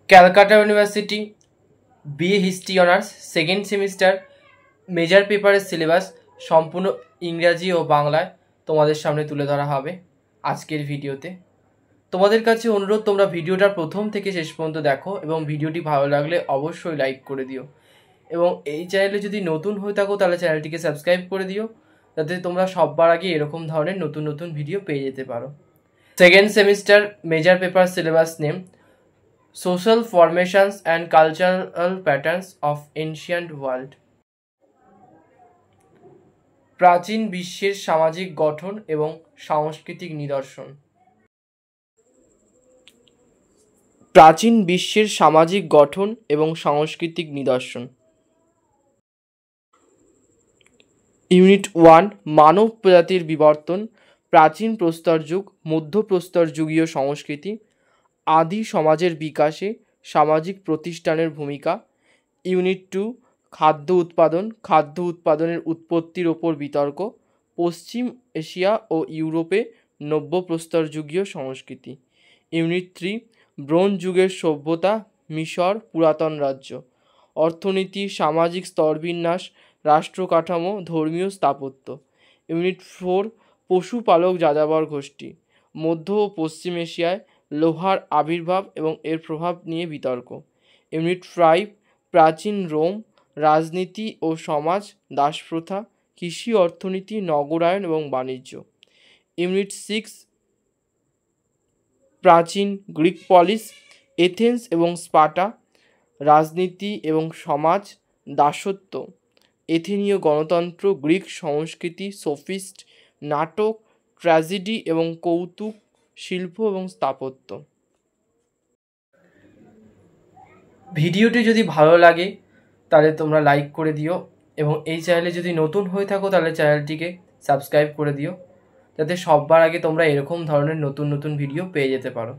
Calcutta university BA history honours second semester major পেপারের syllabus সম্পূর্ণ ইংরাজি ও বাংলায় তোমাদের সামনে তুলে ধরা হবে আজকের ভিডিওতে। তোমাদের কাছে অনুরোধ, তোমরা ভিডিওটা প্রথম থেকে শেষ পর্যন্ত দেখো এবং ভিডিওটি ভালো লাগলে অবশ্যই লাইক করে দিও এবং এই চ্যানেলে যদি নতুন হয়ে থাকো তাহলে চ্যানেলটিকে সাবস্ক্রাইব করে দিও, যাতে তোমরা সবার আগে এরকম ধরনের নতুন নতুন ভিডিও পেয়ে যেতে পারো। Second semester major paper syllabus name social formations and cultural patterns of ancient world. প্রাচীন বিশ্বের সামাজিক গঠন এবং সাংস্কৃতিক নিদর্শন। প্রাচীন বিশ্বের সামাজিক গঠন এবং সাংস্কৃতিক নিদর্শন। ইউনিট 1 মানব প্রজাতির বিবর্তন, প্রাচীন প্রস্তর যুগ, মধ্যপ্রস্তর যুগীয় সংস্কৃতি, আদি সমাজের বিকাশে সামাজিক প্রতিষ্ঠানের ভূমিকা। ইউনিট 2 খাদ্য উৎপাদন, খাদ্য উৎপাদনের উৎপত্তির ওপর বিতর্ক, পশ্চিম এশিয়া ও ইউরোপে নব্যপ্রস্তর যুগীয় সংস্কৃতি। ইউনিট 3 ব্রোঞ্জ যুগের সভ্যতা, মিশর, পুরাতন রাজ্য, অর্থনীতি, সামাজিক স্তরবিন্যাস, রাষ্ট্র কাঠামো, ধর্মীয় স্থাপত্য। ইউনিট 4 পশুপালক যাযাবর গোষ্ঠী, মধ্য ও পশ্চিম এশিয়ায় লোহার আবির্ভাব এবং এর প্রভাব নিয়ে বিতর্ক। ইউনিট 5 প্রাচীন রোম, রাজনীতি ও সমাজ, দাসপ্রথা, কৃষি, অর্থনীতি, নগরায়ন এবং বাণিজ্য। ইউনিট 6 প্রাচীন গ্রিক পলিস, এথেন্স এবং স্পার্টা, রাজনীতি এবং সমাজ, দাসত্ব, এথেনীয় গণতন্ত্র, গ্রিক সংস্কৃতি, সোফিস্ট, নাটক, ট্র্যাজেডি এবং কৌতুক, শিল্প এবং স্থাপত্য। ভিডিওটি যদি ভালো লাগে তাহলে তোমরা লাইক করে দিও এবং এই চ্যানেলে যদি নতুন হয়ে থাকো তাহলে চ্যানেলটিকে সাবস্ক্রাইব করে দিও, যাতে সবার আগে তোমরা এরকম ধরনের নতুন নতুন ভিডিও পেয়ে যেতে পারো।